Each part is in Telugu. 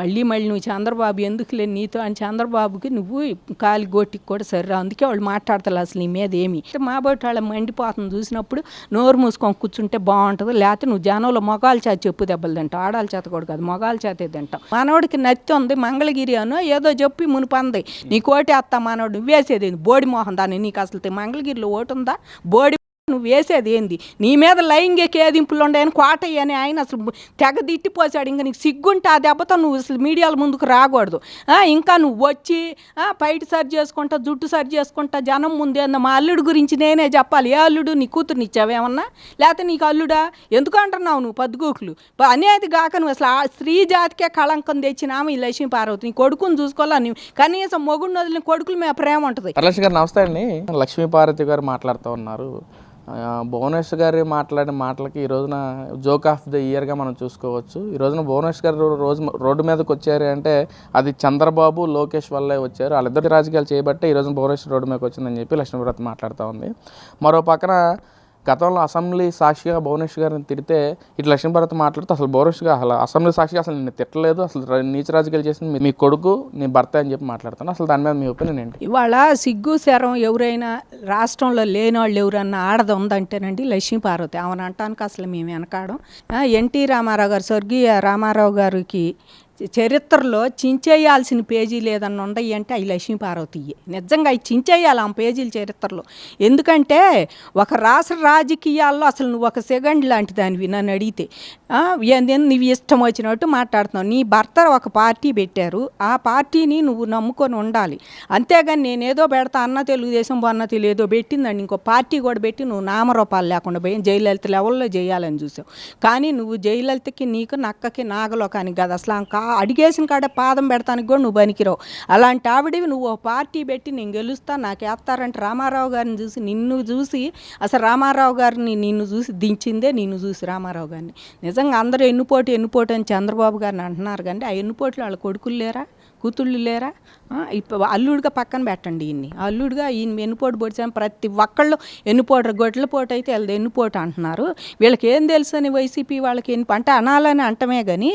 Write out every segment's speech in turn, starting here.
మళ్ళీ నువ్వు చంద్రబాబు ఎందుకులే నీతో అని చంద్రబాబుకి నువ్వు కాలి గోటికి కూడా సరిరా, అందుకే వాళ్ళు మాట్లాడతారు అసలు నీ మీద ఏమి. మా బయట వాళ్ళ మండిపోతుంది చూసినప్పుడు నోరు మూసుకొని కూర్చుంటే బాగుంటుంది, లేకపోతే నువ్వు జనంలో మొగాల చేత చెప్పు దెబ్బలు తింటావు, ఆడాల చేత కూడా కాదు మొగాల చేతే తింటావు. మనోడికి నత్తి ఉంది మంగళగిరి అనో ఏదో చెప్పి మునిపంది నీకు ఓటు వేస్తా మనోడు, నువ్వేసేది బోడి మోహన్ దాన్ని, నీకు అసలు మంగళగిరిలో ఓటు ఉందా? బోడి నువ్వు వేసేది ఏంది? నీ మీద లైంగిక ఏదింపులు ఉండేయని కోటయ్యని ఆయన అసలు తెగ తిట్టిపోసాడు. ఇంకా నీకు సిగ్గుంటే ఆ దెబ్బతో నువ్వు అసలు మీడియాల ముందుకు రాకూడదు. ఇంకా నువ్వు వచ్చి పైట సరి చేసుకుంటా జుట్టు సరి చేసుకుంటా జనం ముందే మా అల్లుడు గురించి నేనే చెప్పాలి. ఏ అల్లుడు? నీ కూతురుని ఇచ్చావేమన్నా? లేకపోతే నీకు అల్లుడా? ఎందుకు అంటున్నావు నువ్వు పద్దుగూకులు అనేది కాక నువ్వు అసలు ఆ స్త్రీ జాతికే కళంకం తెచ్చినాము ఈ లక్ష్మీ పార్వతి. నీ కొడుకుని చూసుకోవాలా నువ్వు, కనీసం మొగుడిని వదిలిన కొడుకుల మీద ప్రేమ ఉంటుంది. నమస్తే అండి. లక్ష్మీ పార్వతి గారు మాట్లాడుతూ ఉన్నారు. భువనేశ్వర్ గారు మాట్లాడిన మాటలకి ఈ రోజున జోక్ ఆఫ్ ద ఇయర్గా మనం చూసుకోవచ్చు. ఈ రోజున భువనేశ్వర్ గారు రోడ్డు మీదకి వచ్చారు అంటే అది చంద్రబాబు లోకేష్ వల్లే వచ్చారు. వాళ్ళిద్దరి రాజకీయాలు చేయబట్టే ఈ రోజున భువనేశ్వర్ రోడ్డు మీదకి వచ్చిందని చెప్పి లక్ష్మీపార్వతి మాట్లాడుతూ ఉంది. మరో పక్కన గతంలో అసెంబ్లీ సాక్షిగా భువనేశ్వర్ గారిని తిడితే ఇటు లక్ష్మీపార్వతి మాట్లాడుతూ అసలు భువనేశ్వర్ గారు అసలు అసెంబ్లీ సాక్షిగా అసలు నిన్ను తిట్టలేదు, అసలు నీచ రాజకీయాలు చేసింది మీ కొడుకు నీ భర్త అని చెప్పి మాట్లాడుతాను. అసలు దాని మీద మీ ఒపీనియన్ ఏంటి? ఇవాళ సిగ్గు శరం ఎవరైనా రాష్ట్రంలో లేని వాళ్ళు ఎవరన్నా ఆడది ఉందంటేనండి లక్ష్మీపార్వతి. ఆమెను అంటానికి అసలు మేము వెనకాడం. ఎన్టీ రామారావు గారు, స్వర్గీయ రామారావు గారికి చరిత్రలో చించేయాల్సిన పేజీలు ఏదన్నా ఉన్నాయి అంటే అవి లక్ష్మీపార్వతియే. నిజంగా అవి చించేయాలి ఆ పేజీల చరిత్రలో. ఎందుకంటే ఒక రాష్ట్ర రాజకీయాల్లో అసలు నువ్వు ఒక సెకండ్ లాంటి దానివి నన్ను అడిగితే. నువ్వు ఇష్టం వచ్చినట్టు మాట్లాడుతున్నావు. నీ భర్త ఒక పార్టీ పెట్టారు, ఆ పార్టీని నువ్వు నమ్ముకొని ఉండాలి. అంతేగాని నేనేదో పెడతా అన్న తెలుగుదేశం అన్న ఏదో పెట్టిందండి ఇంకో పార్టీ కూడా పెట్టి నువ్వు నామరూపాలు లేకుండా పోయి జయలలిత లెవెల్లో చేయాలని చూసావు. కానీ నువ్వు జయలలితకి నీకు నక్కకి నాగలోకానికి కాదు అసలు అడిగేసిన కాడ పాదం పెడతానికి కూడా నువ్వు పనికిరావు. అలాంటి ఆవిడవి నువ్వు ఒక పార్టీ పెట్టి నేను గెలుస్తా నాకు వేస్తారంటే రామారావు గారిని చూసి నిన్ను చూసి అసలు రామారావు గారిని నిన్ను చూసి దించిందే నిన్ను చూసి రామారావు గారిని. నిజంగా అందరూ ఎన్నుపోటు అని చంద్రబాబు గారిని అంటున్నారు కానీ ఆ ఎన్నుపోట్లు వాళ్ళ కొడుకులు లేరా, కూతుళ్ళు లేరా? ఇప్పుడు అల్లుడిగా పక్కన పెట్టండి ఈయన్ని. అల్లుడిగా ఈయన ఎన్నుపోటు పొడిచాను ప్రతి ఒక్కళ్ళు ఎన్నుపోటు గొడ్ల పోటు అయితే వీళ్ళది ఎన్నుపోటు అంటున్నారు. వీళ్ళకి ఏం తెలుసు అని వైసీపీ వాళ్ళకి అంటే అనాలని అంటమే కానీ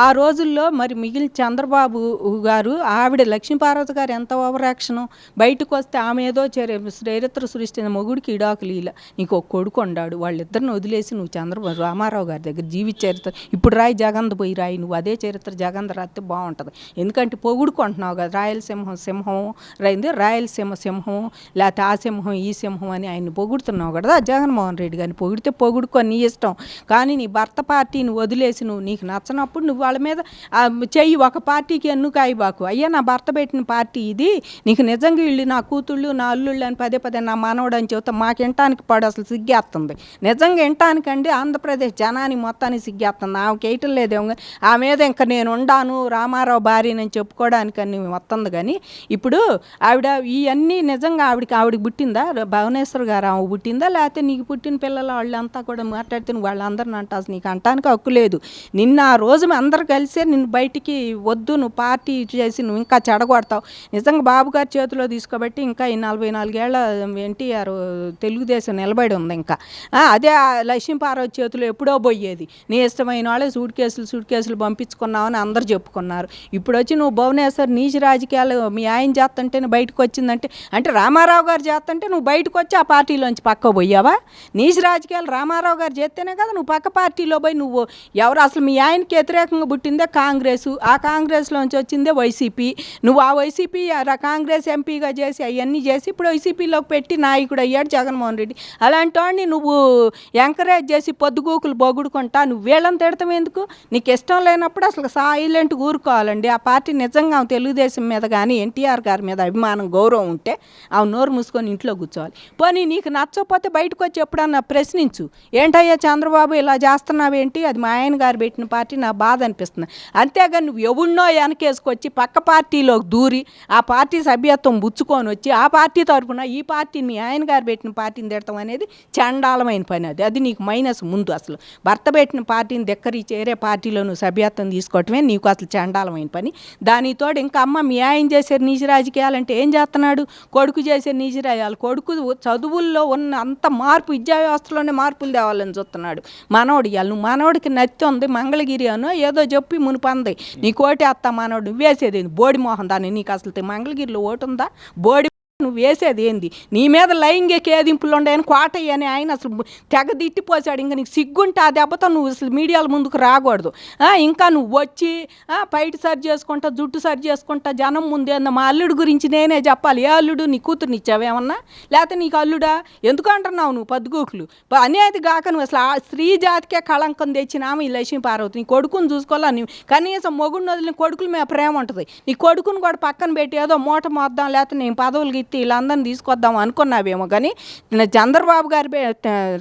ఆ రోజుల్లో మరి మిగిలిన చంద్రబాబు గారు ఆవిడ లక్ష్మీపార్వతి గారు ఎంత ఓవర్ యాక్షను. బయటకు వస్తే ఆమె ఏదో చరిత్ర సృష్టించిన మొగుడికి ఇడాకులు ఇలా నీకు ఒక కొడుకు ఉండాడు, వాళ్ళిద్దరిని వదిలేసి నువ్వు చంద్రబాబు రామారావు గారి దగ్గర జీవిత చరిత్ర ఇప్పుడు రాయి జగంద పోయి రాయి, నువ్వు అదే చరిత్ర జగంద రాస్తే బాగుంటుంది. ఎందుకంటే పొగుడుకుంటున్నావు కదా సింహం రైంది రాయలసీమ సింహం లేకపోతే ఆ సింహం ఈ సింహం అని ఆయన్ని పొగుడుతున్నావు కదా జగన్మోహన్ రెడ్డి గారిని. పొగిడితే పొగుడుకొని నీ ఇష్టం, కానీ నీ భర్త పార్టీని వదిలేసి నువ్వు నీకు నచ్చనప్పుడు నువ్వు వాళ్ళ మీద చెయ్యి ఒక పార్టీకి ఎన్నుకాయబాకు. అయ్యా నా భర్త పెట్టిన పార్టీ ఇది, నీకు నిజంగా వీళ్ళు నా కూతుళ్ళు నా అల్లుళ్ళు అని పదే నా మనవడు అని చెబుతా మాకు వినటానికి పడు అసలు సిగ్గేస్తుంది. నిజంగా వినటానికండి ఆంధ్రప్రదేశ్ జనానికి మొత్తానికి సిగ్గేస్తుంది. ఆమెకి వేయటం లేదేమో ఆ మీద ఇంకా నేను ఉండాను రామారావు భార్యనని చెప్పుకోవడానికని వస్తుంది. కానీ ఇప్పుడు ఆవిడ ఇవన్నీ నిజంగా ఆవిడకి పుట్టిందా భువనేశ్వర్ గారు ఆమె పుట్టిందా లేకపోతే నీకు పుట్టిన పిల్లల వాళ్ళంతా కూడా మాట్లాడితే నువ్వు వాళ్ళందరిని అంటావు. నీకు అంటానికి హక్కు లేదు. నిన్న ఆ రోజు అందరు కలిసే నిన్ను బయటికి వద్దు నువ్వు పార్టీ చేసి నువ్వు ఇంకా చెడగొడతావు. నిజంగా బాబు గారి చేతిలో తీసుకోబట్టి ఇంకా ఈ 44 ఏళ్ళ ఎన్టీఆర్ తెలుగుదేశం నిలబడి ఉంది. ఇంకా అదే లక్ష్మీపార్వతి చేతిలో ఎప్పుడో పోయేది. నీ ఇష్టమైన వాళ్ళే సూట్ కేసులు పంపించుకున్నావని అందరు చెప్పుకున్నారు. ఇప్పుడు వచ్చి నువ్వు భువనేశ్వర్ నీచ రాజకీయాలు మీ ఆయన చేస్తుంటే బయటకు వచ్చిందంటే అంటే రామారావు గారు చేస్తుంటే నువ్వు బయటకు వచ్చి ఆ పార్టీలోంచి పక్క పోయావా? నీచ రాజకీయాలు రామారావు గారు చేస్తేనే కదా నువ్వు పక్క పార్టీలో పోయి నువ్వు ఎవరు అసలు మీ ఆయనకి వ్యతిరేకంగా పుట్టిందే కాంగ్రెస్, ఆ కాంగ్రెస్లోంచి వచ్చిందే వైసీపీ. నువ్వు ఆ వైసీపీ కాంగ్రెస్ ఎంపీగా చేసి అవన్నీ చేసి ఇప్పుడు వైసీపీలోకి పెట్టి నాయకుడు అయ్యాడు జగన్మోహన్ రెడ్డి. అలాంటి వాడిని నువ్వు ఎంకరేజ్ చేసి పొద్దుగూకులు బొగుడుకుంటా నువ్వు వీళ్ళని తిడతాం ఎందుకు? నీకు ఇష్టం లేనప్పుడు అసలు సైలెంట్ ఊరుకోవాలండి. ఆ పార్టీ నిజంగా తెలుగుదేశం మీద కానీ ఎన్టీఆర్ గారి మీద అభిమానం గౌరవం ఉంటే ఆమె నోరు మూసుకొని ఇంట్లో కూర్చోవాలి. పోనీ నీకు నచ్చకపోతే బయటకు వచ్చి ఎప్పుడన్నా ప్రశ్నించు. ఏంటయ్యా చంద్రబాబు ఇలా చేస్తున్నావేంటి, అది మా ఆయన గారు పెట్టిన పార్టీ నా బాధ అనిపిస్తుంది. అంతేగాని నువ్వు ఎవరినో వెనకేసుకొచ్చి పక్క పార్టీలోకి దూరి ఆ పార్టీ సభ్యత్వం బుచ్చుకొని వచ్చి ఆ పార్టీ తరఫున ఈ పార్టీని మీ ఆయన గారు పెట్టిన పార్టీని తిడతాం అనేది చండాలమైన పని. అది నీకు మైనస్. ముందు అసలు భర్త పెట్టిన పార్టీని దెక్కరి చేరే పార్టీలో నువ్వు సభ్యత్వం తీసుకోవటమే నీకు అసలు చండాలమైన పని. దాని దాని తోడు ఇంకా అమ్మ మీ ఆయన చేసే నీచ రాజకీయాలంటే ఏం చేస్తున్నాడు, కొడుకు చేసే నీచ రాజకీయాలు. కొడుకు చదువుల్లో ఉన్న అంత మార్పు, విద్యా వ్యవస్థలోనే మార్పులు తేవాలని చూస్తున్నాడు మనోడు. ఇవాళ నువ్వు మనోడికి నత్తి ఉంది, మంగళగిరి అనో ఏదో చెప్పి మునిపంది నీ కోటి అత్త మనోడు నువ్వు వేసేది బోడి మోహన్ దాన్ని. నీకు అసలు మంగళగిరిలో ఓటు ఉందా? బోడి నువ్వు వేసేది ఏంది? నీ మీద లైంగిక ఏదింపులు ఉండేయని కోటయ్య అని ఆయన అసలు తెగ తిట్టిపోసాడు. ఇంకా నీకు సిగ్గుంటే ఆ దెబ్బతో నువ్వు అసలు మీడియాల ముందుకు రాకూడదు. ఇంకా నువ్వు వచ్చి పైట సరి చేసుకుంటా, జుట్టు సరి చేసుకుంటా జనం ముందేందో మా అల్లుడు గురించి నేనే చెప్పాలి. ఏ అల్లుడు? నీ కూతురుని ఇచ్చావేమన్నా? లేకపోతే నీకు అల్లుడా? ఎందుకు అంటున్నావు నువ్వు పద్దుగూకులు? అనేది కాక నువ్వు అసలు ఆ స్త్రీ జాతికే కళంకం తెచ్చినాము ఈ లక్ష్మీ పార్వతి. నీ కొడుకుని చూసుకోవాలా నువ్వు? కనీసం మొగుడిని వదిలిన కొడుకుల మీద ప్రేమ ఉంటుంది. నీ కొడుకుని కూడా పక్కన పెట్టి ఏదో మూట మోద్దాం, లేకపోతే నేను పదవులు వీళ్ళందరినీ తీసుకొద్దాం అనుకున్నావేమో. కానీ చంద్రబాబు గారు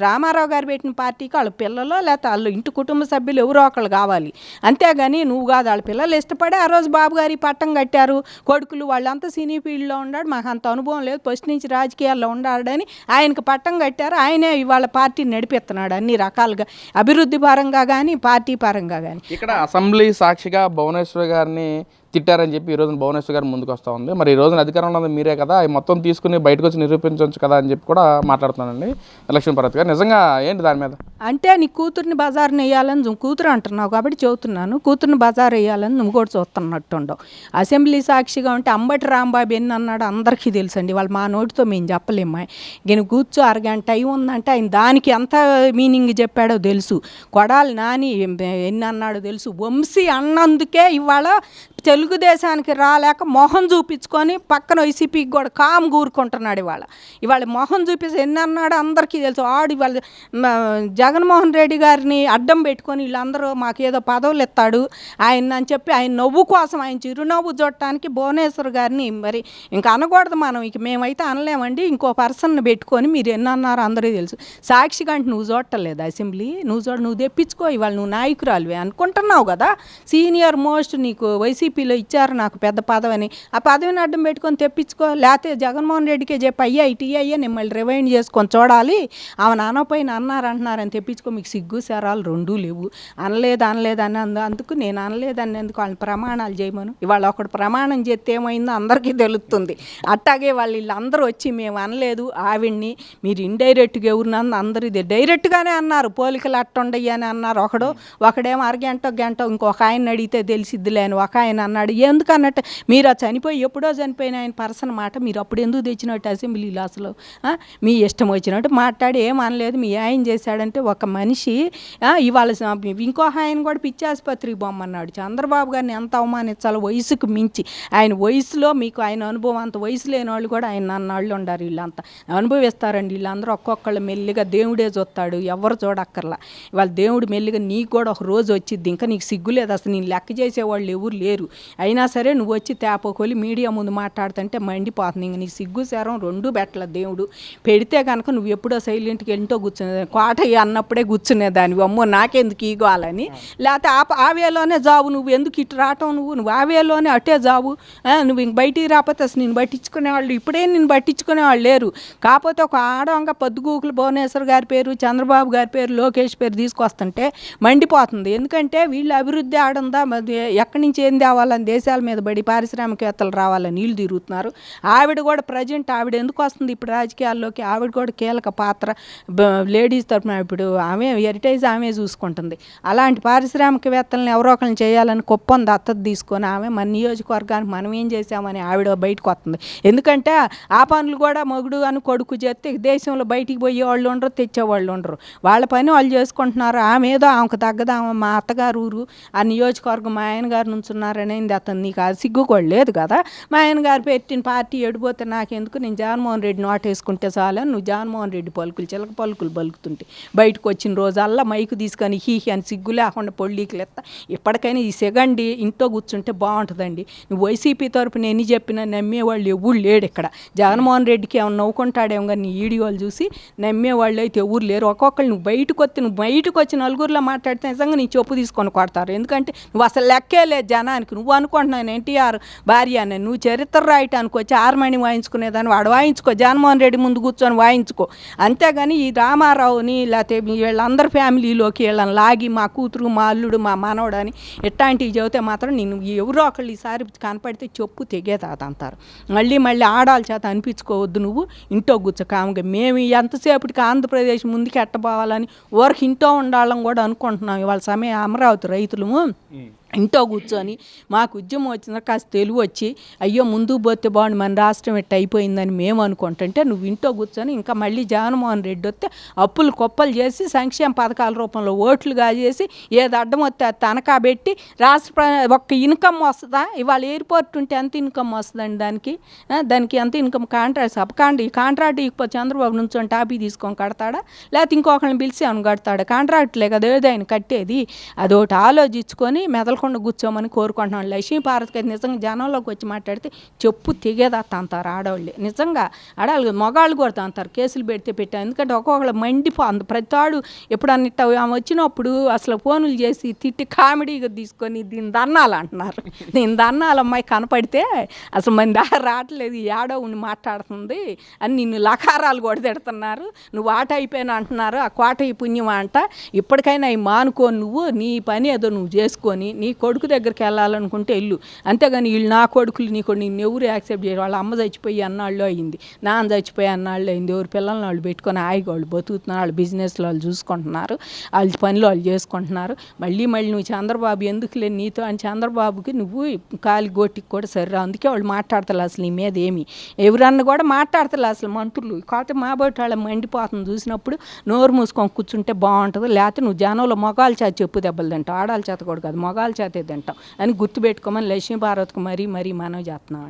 రామారావు గారు పెట్టిన పార్టీకి వాళ్ళ పిల్లలు లేకపోతే వాళ్ళు ఇంటి కుటుంబ సభ్యులు ఎవరో ఒకళ్ళు కావాలి, అంతేగాని నువ్వు కాదు. వాళ్ళ పిల్లలు ఇష్టపడి ఆ రోజు బాబు గారి పట్టం కట్టారు. కొడుకులు వాళ్ళంతా సినీ ఫీల్డ్లో ఉన్నాడు, మాకు అంత అనుభవం లేదు, ఫస్ట్ నుంచి రాజకీయాల్లో ఉన్నాడని ఆయనకు పట్టం కట్టారు. ఆయనే ఇవాళ పార్టీని నడిపిస్తున్నాడు అన్ని రకాలుగా, అభివృద్ధి పరంగా కానీ పార్టీ పరంగా కానీ. ఇక్కడ అసెంబ్లీ సాక్షిగా భువనేశ్వర్ గారిని తిట్టారని చెప్పి ఈ రోజున భువనేశ్వర్ గారు ముందుకు వస్తూ ఉంది. మరి ఈ రోజున అధికారంలో ఉన్నది మీరే కదా, అవి మొత్తం తీసుకుని బయటకు వచ్చి నిరూపించవచ్చు కదా అని చెప్పి కూడా మాట్లాడుతున్నానండి లక్ష్మీ పార్వతి గారు. నిజంగా ఏంటి దాని మీద? అంటే నీ కూతుర్ని బజార్ని వేయాలని నువ్వు కూతురు అంటున్నావు కాబట్టి చెబుతున్నాను. కూతుర్ని బజార్ వేయాలని నువ్వు కూడా చూస్తున్నట్టుండవు. అసెంబ్లీ సాక్షిగా ఉంటే అంబటి రాంబాబు ఎన్ని అన్నాడు అందరికీ తెలుసండి. వాళ్ళు మా నోటితో మేము చెప్పలేము. ఈయన కూర్చో అరగంట టైం ఉందంటే ఆయన దానికి ఎంత మీనింగ్ చెప్పాడో తెలుసు. కొడాలి నాని ఎన్ని అన్నాడో తెలుసు. వంశీ అన్నందుకే ఇవాళ తెలుగుదేశానికి రాలేక మొహం చూపించుకొని పక్కన వైసీపీకి కూడా కామ్ కూరుకుంటున్నాడు. ఇవాళ మొహం చూపించి ఎన్ని అన్నాడో అందరికీ తెలుసు. ఆడు ఇవాళ జగన్మోహన్ రెడ్డి గారిని అడ్డం పెట్టుకొని వీళ్ళందరూ మాకు ఏదో పదవులు ఇస్తాడు ఆయన అని చెప్పి ఆయన నవ్వు కోసం, ఆయన చిరునవ్వు చూడటానికి భువనేశ్వర్ గారిని మరి ఇంకా అనకూడదు మనం. ఇక మేమైతే అనలేమండి. ఇంకో పర్సన్ని పెట్టుకొని మీరు ఎన్ని అన్నారో అందరికీ తెలుసు. సాక్షి గంట నువ్వు చూడటలేదు అసెంబ్లీ, నువ్వు తెప్పించుకో. ఇవాళ నువ్వు నాయకురాలువే అనుకుంటున్నావు కదా, సీనియర్ మోస్ట్ నీకు వైసీపీలో ఇచ్చారు నాకు పెద్ద పదవిని, ఆ పదవిని అడ్డం పెట్టుకొని తెప్పించుకో. లేకపోతే జగన్మోహన్ రెడ్డికే చెప్పి అయ్యా నేను మళ్ళీ రివైండ్ చేసుకొని చూడాలి, ఆమె అనపోయిన అంటున్నారని తెప్పించుకో. మీకు సిగ్గు శరాలు రెండూ లేవు. అనలేదు అని అందుకు నేను అనలేదని ఎందుకు వాళ్ళని ప్రమాణాలు చేయమను. ఇవాళ ఒకడు ప్రమాణం చేస్తే ఏమైందో అందరికీ తెలుస్తుంది. అట్టాగే వీళ్ళందరూ వచ్చి మేము అనలేదు ఆవిడ్ని, మీరు ఇండైరెక్ట్గా ఎవరినందు అందరూ ఇదే డైరెక్ట్గానే అన్నారు. పోలికలు అట్టుండయ్యి అని అన్నారు. ఒకడేమో గంట ఇంకొక ఆయన అడిగితే తెలిసిద్దిలే అని ఒక ఆయన అన్నాడు. ఎందుకు అన్నట్టు మీరు చనిపోయి ఎప్పుడో చనిపోయిన ఆయన పర్సన్ మాట మీరు అప్పుడు ఎందుకు తెచ్చినట్టు అసెంబ్లీలో? అసలు మీ ఇష్టం వచ్చినట్టు మాట్లాడి ఏమనలేదు. మీ ఆయన చేశాడంటే ఒక మనిషి ఇవాళ ఇంకో ఆయన కూడా పిచ్చి ఆసుపత్రికి బొమ్మన్నాడు. చంద్రబాబు గారిని ఎంత అవమానించాలో వయసుకు మించి. ఆయన వయసులో మీకు ఆయన అనుభవం అంత వయసు లేని వాళ్ళు కూడా ఆయన అన్నాళ్ళు ఉండారు. వీళ్ళంతా అనుభవిస్తారండి. వీళ్ళందరూ ఒక్కొక్కళ్ళు మెల్లిగా దేవుడే చూస్తాడు, ఎవరు చూడక్కర్లా. ఇవాళ దేవుడు మెల్లిగా నీకు కూడా ఒక రోజు వచ్చిద్ది. ఇంకా నీకు సిగ్గులేదు అసలు, నేను లెక్క చేసేవాళ్ళు ఎవరు లేరు. అయినా సరే నువ్వు వచ్చి తేపోకొలి మీడియా ముందు మాట్లాడుతుంటే మండిపోతుంది. ఇంక నీ సిగ్గు శరం రెండూ పెట్టల దేవుడు. పెడితే కనుక నువ్వు ఎప్పుడో సైలెంట్కి ఎంటో కూర్చునే కోటయ్య అన్నప్పుడే కూర్చునేదాన్ని. అమ్మో నాకెందుకు ఈగోవాలని, లేకపోతే ఆవేలోనే జావు. నువ్వు ఎందుకు ఇటు రావటం? నువ్వు ఆవేలోనే అటే జావు. నువ్వు ఇంక బయటికి రాకపోతే అసలు నేను పట్టించుకునేవాళ్ళు ఇప్పుడే నేను పట్టించుకునేవాళ్ళు లేరు. కాకపోతే ఒక ఆడవంగా పొద్దుగూకులు భువనేశ్వర్ గారి పేరు, చంద్రబాబు గారి పేరు, లోకేష్ పేరు తీసుకొస్తుంటే మండిపోతుంది. ఎందుకంటే వీళ్ళు అభివృద్ధి ఆడుందా, ఎక్కడి నుంచి ఏం తేవాలని దేశాల మీద పడి పారిశ్రామికవేత్తలు రావాలని నీళ్ళు తిరుగుతున్నారు. ఆవిడ కూడా ప్రజెంట్ ఆవిడ ఎందుకు వస్తుంది ఇప్పుడు రాజకీయాల్లోకి? ఆవిడ కూడా కీలక పాత్ర లేడీస్ తరఫున. ఇప్పుడు ఆమె హెరిటేజ్ ఆమె చూసుకుంటుంది. అలాంటి పారిశ్రామికవేత్తలను ఎవరో ఒకరిని చేయాలని కుప్పం దత్తత తీసుకొని ఆమె మన నియోజకవర్గానికి మనం ఏం చేసామని ఆవిడ బయటకు వస్తుంది. ఎందుకంటే ఆ పనులు కూడా మొగుడు అని కొడుకు చేస్తే దేశంలో బయటికి పోయే వాళ్ళు ఉండరు, తెచ్చేవాళ్ళు ఉండరు. వాళ్ళ పని వాళ్ళు చేసుకుంటున్నారు. ఆమె ఏదో ఆమెకు తగ్గదా, మా అత్తగారు ఊరు ఆ నియోజకవర్గం మా ఆయన గారు నుంచున్నారనేది అతను నీకు అది సిగ్గు కూడా లేదు కదా. మా ఆయన గారు పెట్టిన పార్టీ ఎడిపోతే నాకెందుకు, నేను జగన్మోహన్ రెడ్డి నోటేసుకుంటే చాలు. నువ్వు జగన్మోహన్ రెడ్డి పలుకులు చిలక పలుకులు పలుకుతుంటే బయటకు వచ్చిన రోజల్లా మైకు తీసుకొని హీహి అని సిగ్గు లేకుండా పొళ్ళీకులు ఎత్తా. ఇప్పటికైనా ఈ సెగండి ఇంట్లో కూర్చుంటే బాగుంటుందండి. నువ్వు వైసీపీ తరపున ఎన్ని చెప్పినా నమ్మేవాళ్ళు ఎవరు లేడు ఇక్కడ. జగన్మోహన్ రెడ్డికి ఏమైనా నవ్వుకుంటాడేమో కానీ నీ వీడియోలు చూసి నమ్మేవాళ్ళు అయితే ఎవరు లేరు. ఒక్కొక్కళ్ళు నువ్వు బయటకు వచ్చి నలుగురిలో మాట్లాడితే నిజంగా నీ చెప్పు తీసుకొని కొడతారు. ఎందుకంటే నువ్వు అసలు లెక్కే లేదు జనానికి. నువ్వు అనుకుంటున్నాను ఎన్టీఆర్ భార్య అని, నువ్వు చరిత్ర రాయటానికి వచ్చి ఆర్మణి వాయించుకునేదాన్ని వాడు వాయించుకో, జగన్మోహన్ రెడ్డి ముందు కూర్చొని వాయించుకో. అంతేగాని ఈ రామారావుని లేకపోతే వీళ్ళందరి ఫ్యామిలీలోకి వీళ్ళని లాగి మా కూతురు మా అల్లుడు మా మనవడని ఇట్లాంటివి చెబితే మాత్రం నేను ఎవరో ఒకళ్ళు ఈసారి కనపడితే చెప్పు తెగేతాత అంటారు. మళ్ళీ ఆడాల చేత అనిపించుకోవద్దు, నువ్వు ఇంట్లో కూర్చో కాముగా. మేము ఎంతసేపటికి ఆంధ్రప్రదేశ్ ముందుకు ఎట్టబోవాలని ఊరికి ఇంట్లో ఉండాలని కూడా అనుకుంటున్నాం. ఇవాళ సమయం అమరావతి రైతులము ఇంట్లో కూర్చొని మాకు ఉద్యమం వచ్చిందా కాస్త తెలివి వచ్చి అయ్యో ముందుకు పోతే బాగుండు మన రాష్ట్రం ఎట్ట అయిపోయిందని మేము అనుకుంటుంటే నువ్వు ఇంట్లో కూర్చొని ఇంకా మళ్ళీ జగన్మోహన్ రెడ్డి వస్తే అప్పులు కొప్పలు చేసి సంక్షేమ పథకాల రూపంలో ఓట్లు కాజేసి ఏది అడ్డం వస్తే తనఖా పెట్టి రాష్ట్ర ఒక్క ఇన్కమ్ వస్తుందా? ఇవాళ ఎయిర్పోర్ట్ ఉంటే ఎంత ఇన్కమ్ వస్తుందండి దానికి ఎంత ఇన్కమ్? కాంట్రాక్ట్ ఈ కాంట్రాక్ట్ ఇకపోతే చంద్రబాబు నుంచి టాపీ తీసుకొని కడతాడా, లేకపోతే ఇంకొకరిని పిలిచి అని కడతాడా? కాంట్రాక్ట్లే కదా ఏదైనా కట్టేది. అదొకటి ఆలోచించుకొని మెదలకుండా కూర్చోమని కోరుకుంటున్నాను. లక్ష్మీపార్వతికి నిజంగా జనంలోకి వచ్చి మాట్లాడితే చెప్పు తెగేదత్త అంటారు ఆడవాళ్ళే. నిజంగా ఆడవాళ్ళు మగాళ్ళు కూడా అంటారు కేసులు పెడితే పెట్టాను. ఎందుకంటే ఒక్కొక్కళ్ళు మండిపోతుంది ప్రతివాడు. ఎప్పుడన్నా ఆమె వచ్చినప్పుడు అసలు ఫోన్లు చేసి తిట్టి కామెడీగా తీసుకొని దీని దన్నాలు అంటున్నారు. దీని దన్నాలు అమ్మాయి కనపడితే అసలు మన దారి రావట్లేదు, ఏడో ఉండి మాట్లాడుతుంది అని నిన్ను లకారాలు కూడా తిడుతున్నారు. నువ్వు ఆట అయిపోయినా అంటున్నారు. ఆ కోట ఈ పుణ్యం అంట. ఇప్పటికైనా అవి మానుకొని నువ్వు నీ పని ఏదో నువ్వు చేసుకొని నీ కొడుకు దగ్గరికి వెళ్ళాలనుకుంటే వెళ్ళు. అంతేగాని వీళ్ళు నా కొడుకులు నీ కొడుకు నిన్ను ఎవరు యాక్సెప్ట్ చేయరు. వాళ్ళ అమ్మ చచ్చిపోయి అన్నాళ్ళు అయింది, నాన్న చచ్చిపోయి అన్నాళ్ళు అయింది. ఎవరు పిల్లల్ని వాళ్ళు పెట్టుకొని హాయిగా వాళ్ళు బతుకుతున్నారు, వాళ్ళు బిజినెస్లో వాళ్ళు చూసుకుంటున్నారు, వాళ్ళ పనులు వాళ్ళు చేసుకుంటున్నారు. మళ్ళీ నువ్వు చంద్రబాబు ఎందుకులే నీతో అని చంద్రబాబుకి నువ్వు కాలి గోటికి కూడా సరిరా. అందుకే వాళ్ళు మాట్లాడతారు అసలు నీ మీద ఏమి. ఎవరన్నా కూడా మాట్లాడతారు అసలు మంత్రులు. కాకపోతే మా బయట వాళ్ళ మండిపోతుంది చూసినప్పుడు నోరు మూసుకొని కూర్చుంటే బాగుంటుంది. లేకపోతే నువ్వు జనంలో మొగాల చేత చెప్పు దెబ్బలు తింటావు, ఆడాల చేత కూడా కాదు మొగాల చేతే తింటాం అని గుర్తుపెట్టుకోమని లక్ష్మీపార్వతికి మరీ మనవి చేస్తున్నాం.